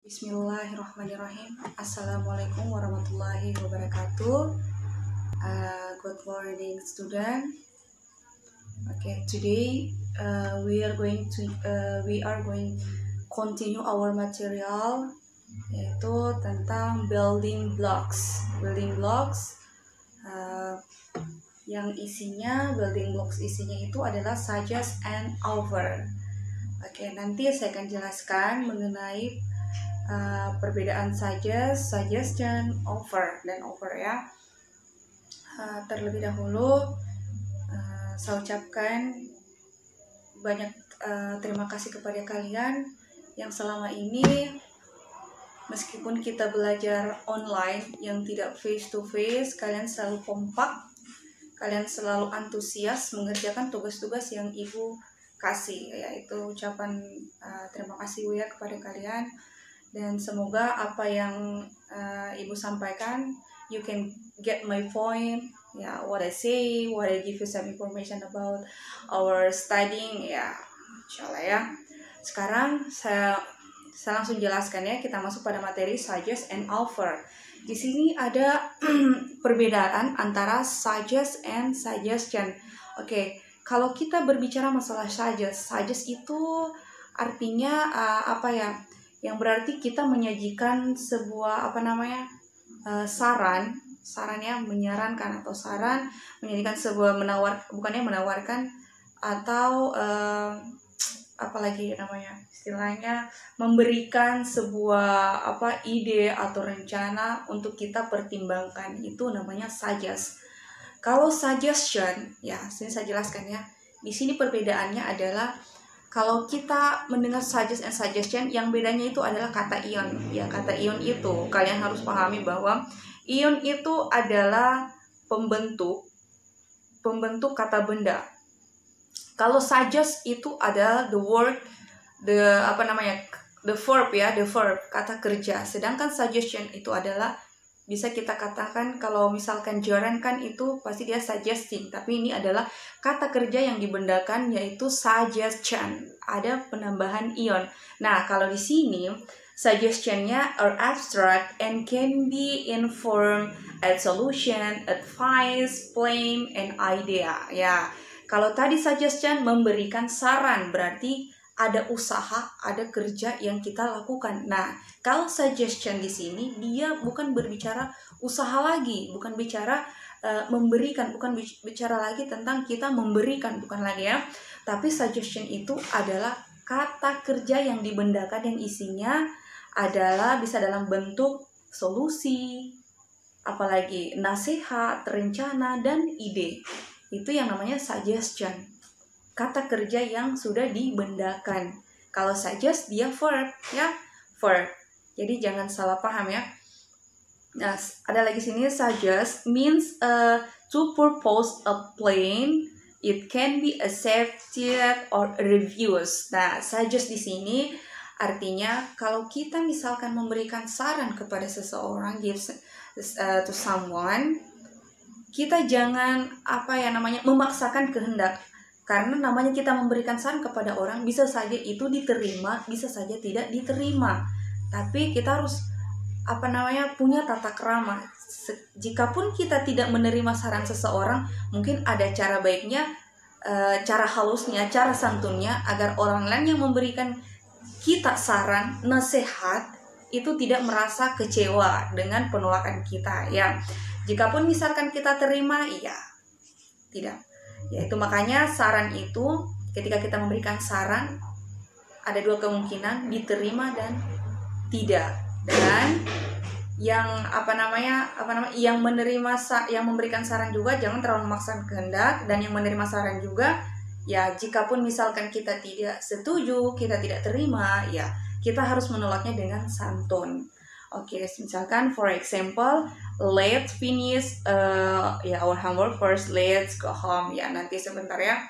Bismillahirrahmanirrahim. Assalamualaikum warahmatullahi wabarakatuh. Good morning, student. Okay, today we are going continue our material, yaitu tentang building blocks. Yang isinya itu adalah suggest and offer. Oke, nanti saya akan jelaskan mengenai perbedaan suggestion, offer, dan offer ya. Terlebih dahulu saya ucapkan banyak terima kasih kepada kalian yang selama ini, meskipun kita belajar online yang tidak face to face, kalian selalu kompak, kalian selalu antusias mengerjakan tugas-tugas yang ibu kasih, yaitu ucapan terima kasih ya kepada kalian. Dan semoga apa yang ibu sampaikan, you can get my point, ya, what I say, what I give you some information about our studying, ya, insyaallah ya. Sekarang saya langsung jelaskan ya, kita masuk pada materi suggest and offer. Di sini ada perbedaan antara suggest and suggestion. Oke, kalau kita berbicara masalah suggest itu artinya yang berarti kita menyajikan sebuah saran ya, menyarankan atau saran, menjadikan sebuah menawarkan atau istilahnya memberikan sebuah ide atau rencana untuk kita pertimbangkan, itu namanya suggest. Kalau suggestion ya, sini saya jelaskan ya. Di sini perbedaannya adalah kalau kita mendengar suggest and suggestion, yang bedanya itu adalah kata ion. Ya, kata ion itu kalian harus pahami bahwa ion itu adalah pembentuk kata benda. Kalau suggest itu adalah the verb, kata kerja. Sedangkan suggestion itu adalah, bisa kita katakan kalau misalkan Joran kan itu pasti dia suggesting, tapi ini adalah kata kerja yang dibendakan, yaitu suggestion. Ada penambahan ion. Nah, kalau di sini suggestionnya are abstract and can be in form as solution, advice, plan, and idea. Ya, kalau tadi suggestion memberikan saran, berarti ada usaha, ada kerja yang kita lakukan. Nah, kalau suggestion di sini dia bukan berbicara usaha lagi, bukan bicara memberikan, bukan bicara lagi tentang kita memberikan, bukan lagi ya. Tapi suggestion itu adalah kata kerja yang dibendakan, yang isinya adalah bisa dalam bentuk solusi, apalagi nasihat, rencana, dan ide. Itu yang namanya suggestion. Kata kerja yang sudah dibendakan. Kalau suggest dia verb ya, verb. Jadi jangan salah paham ya. Nah, ada lagi sini, suggest means to propose a plan. It can be accepted or refused. Nah, suggest di sini artinya kalau kita misalkan memberikan saran kepada seseorang, gives to someone, kita jangan memaksakan kehendak. Karena namanya kita memberikan saran kepada orang, bisa saja itu diterima, bisa saja tidak diterima. Tapi kita harus punya tata krama. Jikapun kita tidak menerima saran seseorang, mungkin ada cara baiknya, cara halusnya, cara santunnya, agar orang lain yang memberikan kita saran, nasihat, itu tidak merasa kecewa dengan penolakan kita ya. Jikapun misalkan kita terima, ya tidak. Yaitu makanya saran itu, ketika kita memberikan saran, ada dua kemungkinan, diterima dan tidak. Dan yang yang memberikan saran juga jangan terlalu memaksakan kehendak, dan yang menerima saran juga ya, jikapun misalkan kita tidak setuju, kita tidak terima, ya kita harus menolaknya dengan santun. Oke, misalkan for example, let's finish our homework first, let's go home. Ya, nanti sebentar ya.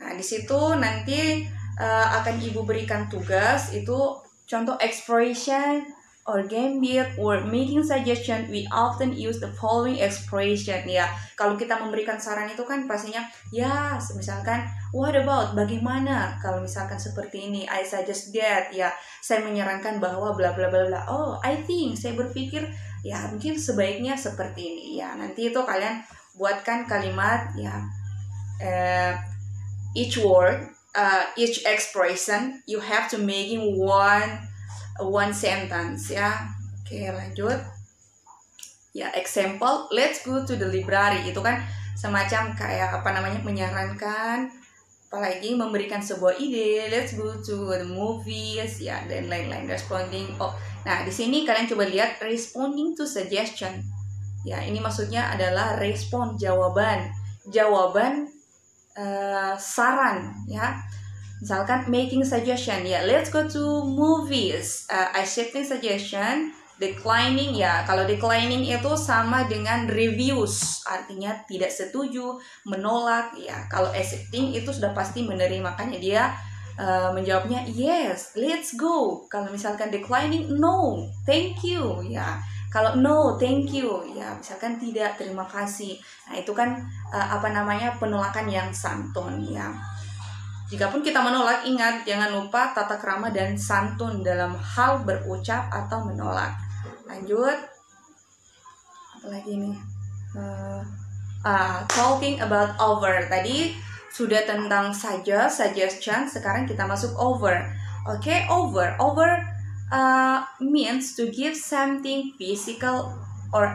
Nah, di situ nanti akan ibu berikan tugas, itu contoh expression or gambit or making suggestion, we often use the following expression. Ya, kalau kita memberikan saran itu kan pastinya ya, misalkan what about, bagaimana kalau misalkan seperti ini, I suggest that, ya saya menyarankan bahwa bla bla bla bla. Oh, I think, saya berpikir ya mungkin sebaiknya seperti ini. Ya, nanti itu kalian buatkan kalimat ya, each word, each expression you have to making one sentence ya. Oke, lanjut. Ya, example, let's go to the library. Itu kan semacam kayak apa namanya, menyarankan, apalagi memberikan sebuah ide, let's go to the movies ya, dan lain-lain. Responding. Oh, nah di sini kalian coba lihat responding to suggestion. Ya, ini maksudnya adalah respon, jawaban saran ya. Misalkan making suggestion ya, let's go to movies. Accepting suggestion, declining ya. Kalau declining itu sama dengan reviews, artinya tidak setuju, menolak ya. Kalau accepting itu sudah pasti menerima, makanya dia menjawabnya yes, let's go. Kalau misalkan declining, no, thank you ya. Kalau no, thank you ya, misalkan tidak, terima kasih. Nah, itu kan apa namanya, penolakan yang santun ya. Jikapun kita menolak, ingat jangan lupa tata krama dan santun dalam hal berucap atau menolak. Lanjut, apa lagi nih? Talking about over. Tadi sudah tentang suggestion, sekarang kita masuk over. Oke, over means to give something physical or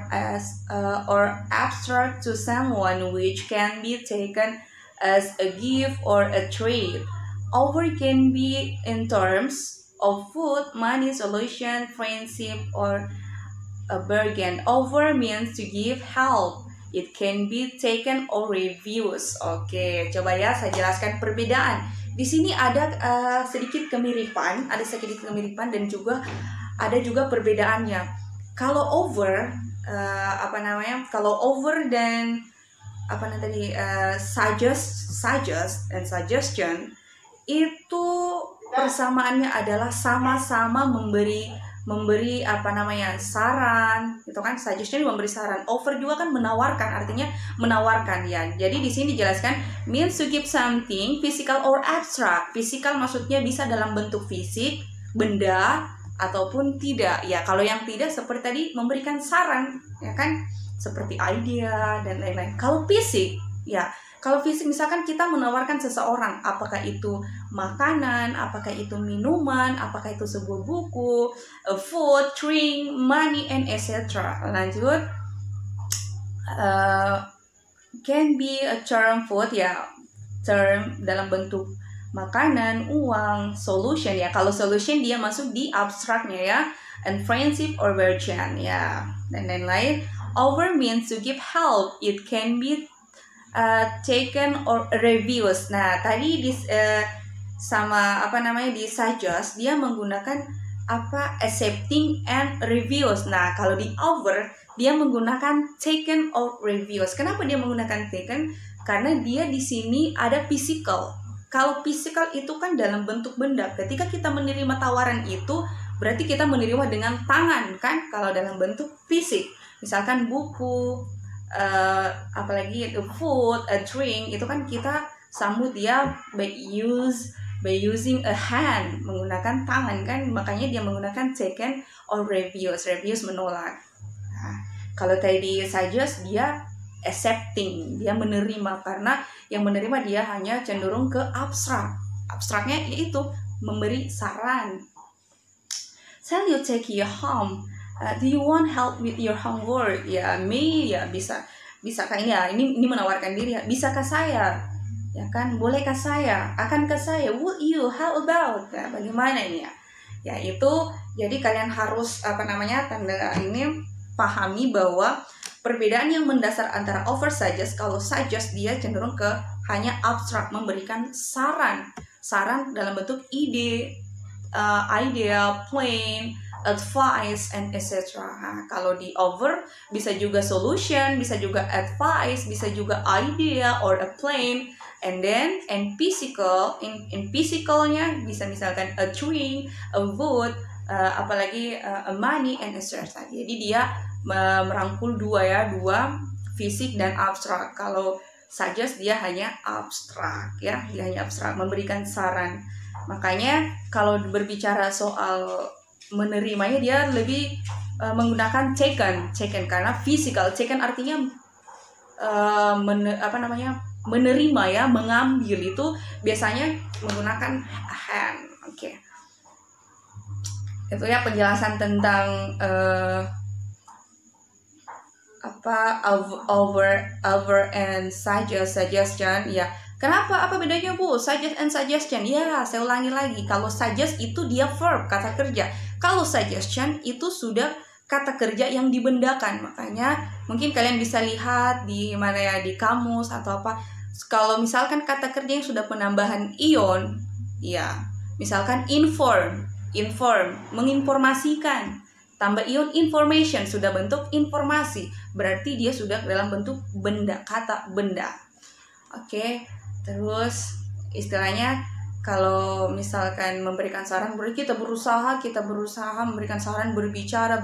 abstract to someone, which can be taken as a gift or a trade. Over can be in terms of food, money, solution, friendship, or a bargain. Over means to give help. It can be taken or refused. Oke, coba ya saya jelaskan perbedaan. Di sini ada sedikit kemiripan, dan juga ada perbedaannya. Kalau over kalau over dan suggest and suggestion itu persamaannya adalah sama-sama memberi saran, itu kan. Suggestion memberi saran, over juga kan menawarkan, artinya menawarkan ya. Jadi di sini dijelaskan means to give something physical or abstract. Physical maksudnya bisa dalam bentuk fisik, benda, ataupun tidak ya. Kalau yang tidak seperti tadi memberikan saran ya kan, seperti idea dan lain-lain. Kalau fisik misalkan kita menawarkan seseorang, apakah itu makanan, apakah itu minuman, apakah itu sebuah buku, food, drink, money, and etc. Lanjut, can be a term food ya, term dalam bentuk makanan, uang, solution ya. Kalau solution dia masuk di abstraknya ya, and friendship or bargain ya, dan lain-lain. Over means to give help. It can be taken or refused. Nah, tadi di di suggest dia menggunakan accepting and refuse. Nah, kalau di over dia menggunakan taken or refuse. Kenapa dia menggunakan taken? Karena dia di sini ada physical. Kalau physical itu kan dalam bentuk benda. Ketika kita menerima tawaran itu berarti kita menerima dengan tangan kan, kalau dalam bentuk fisik. Misalkan buku, apalagi itu food, a drink, itu kan kita sambut dia by using a hand, menggunakan tangan kan, makanya dia menggunakan taken or refuse menolak. Nah, kalau tadi suggest dia accepting, dia menerima, karena yang menerima dia hanya cenderung ke abstraknya yaitu memberi saran. Shall you take you home? Do you want help with your homework? Ya, bisakah ini menawarkan diri ya. Bisakah saya? Ya kan, bolehkah saya? Akankah saya? Would you? How about? Ya, bagaimana ini ya? Ya itu, jadi kalian harus tanda ini pahami bahwa perbedaan yang mendasar antara over suggest, kalau suggest dia cenderung ke hanya abstrak, memberikan saran dalam bentuk ide, idea, plan, advice, and etc. Nah, kalau di over bisa juga solution, bisa juga advice, bisa juga idea or a plan, and physicalnya bisa misalkan a drink, a wood, apalagi money and assertion. Jadi dia merangkul dua fisik dan abstrak. Kalau suggest dia hanya abstrak ya, dia hanya abstrak, memberikan saran. Makanya kalau berbicara soal menerimanya dia lebih menggunakan taken karena physical. Taken artinya menerima ya, mengambil itu biasanya menggunakan hand. Oke. Itu ya penjelasan tentang over and suggestion ya. Kenapa? Apa bedanya Bu? Suggest and suggestion. Ya, saya ulangi lagi. Kalau suggest itu dia verb, kata kerja. Kalau suggestion itu sudah kata kerja yang dibendakan. Makanya mungkin kalian bisa lihat di mana ya, di kamus atau apa. Kalau misalkan kata kerja yang sudah penambahan ion, ya, misalkan inform, menginformasikan. Tambah ion information, sudah bentuk informasi. Berarti dia sudah dalam bentuk benda, kata benda. Oke. Terus istilahnya kalau misalkan memberikan saran, berarti kita berusaha memberikan saran, berbicara.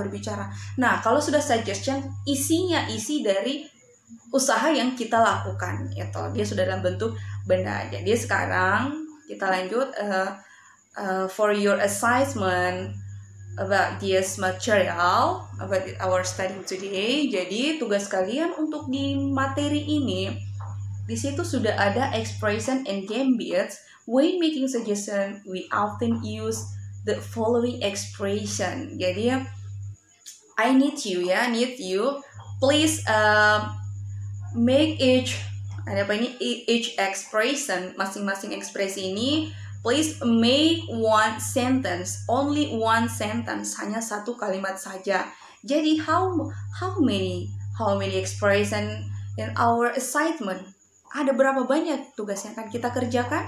Nah, kalau sudah suggestion, isi dari usaha yang kita lakukan, itu dia sudah dalam bentuk benda. Jadi sekarang kita lanjut for your assignment about this material, about our study today. Jadi tugas kalian untuk di materi ini, di situ sudah ada expression and gambits. When making suggestion, we often use the following expression. Jadi I need you, please make each expression, masing-masing ekspresi ini, please make one sentence, only one sentence, hanya satu kalimat saja. Jadi how many expression in our assignment? Ada berapa banyak tugas yang akan kita kerjakan?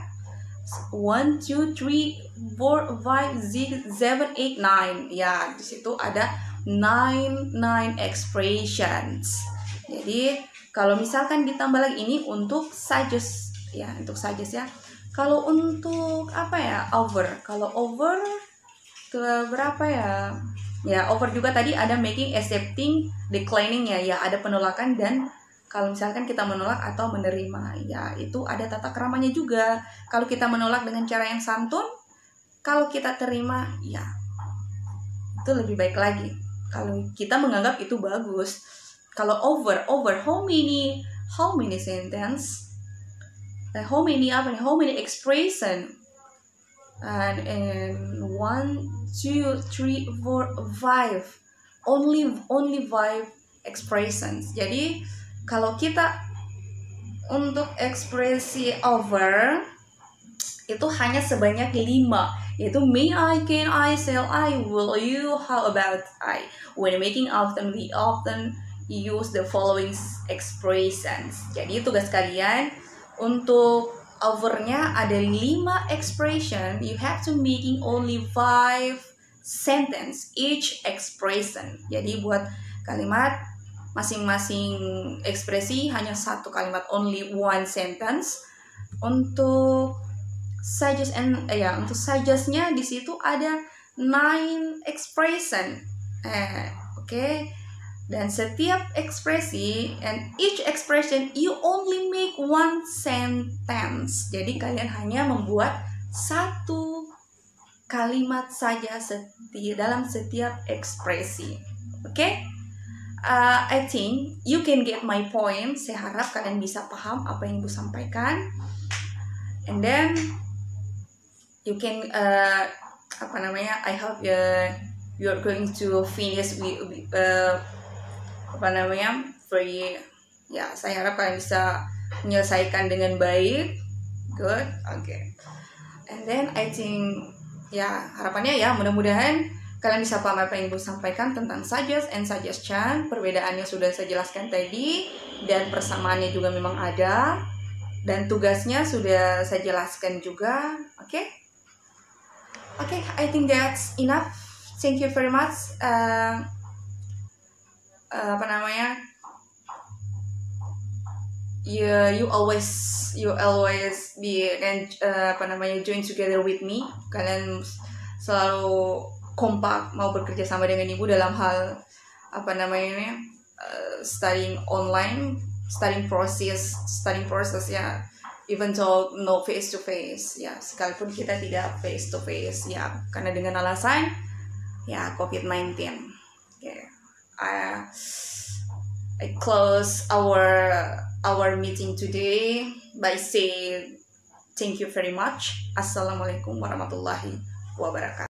1, 2, 3, 4, 5, 6, 7, 8, 9. Ya, di situ ada 9 expressions. Jadi kalau misalkan ditambah lagi ini untuk suggest ya, Kalau untuk over. Kalau over ke berapa ya? Ya, over juga tadi ada making, accepting, declining ya, ada penolakan dan kalau misalkan kita menolak atau menerima, ya itu ada tata keramanya juga. Kalau kita menolak dengan cara yang santun, kalau kita terima, ya itu lebih baik lagi. Kalau kita menganggap itu bagus. Kalau over, how many sentence? How many expression? And 1, 2, 3, 4, 5. Only 5 expressions. Jadi kalau kita untuk ekspresi over itu hanya sebanyak 5, yaitu may I, can I, shall I, will you, how about I. When making often, we often use the following expressions. Jadi tugas kalian untuk overnya ada 5 expression. You have to making only 5 sentence each expression. Jadi buat kalimat masing-masing ekspresi hanya satu kalimat, only one sentence. Untuk suggest untuk suggestnya di situ ada 9 expression. Oke. Dan setiap ekspresi and each expression you only make one sentence. Jadi kalian hanya membuat satu kalimat saja dalam setiap ekspresi. Oke? I think you can get my point. Saya harap kalian bisa paham apa yang Ibu sampaikan. And then you can I hope you're going to finish ya, saya harap kalian bisa menyelesaikan dengan baik. Good. Okay. And then I think ya, harapannya ya mudah-mudahan kalian bisa paham apa yang Ibu sampaikan tentang suggest and suggestion. Perbedaannya sudah saya jelaskan tadi, dan persamaannya juga memang ada, dan tugasnya sudah saya jelaskan juga. Oke, I think that's enough. Thank you very much. You always be join together with me. Kalian selalu kompak mau bekerja sama dengan ibu dalam hal studying online, studying process ya, even though no face to face ya, sekalipun kita tidak face to face ya, karena dengan alasan ya COVID-19. Okay. I close our meeting today by saying thank you very much. Assalamualaikum warahmatullahi wabarakatuh.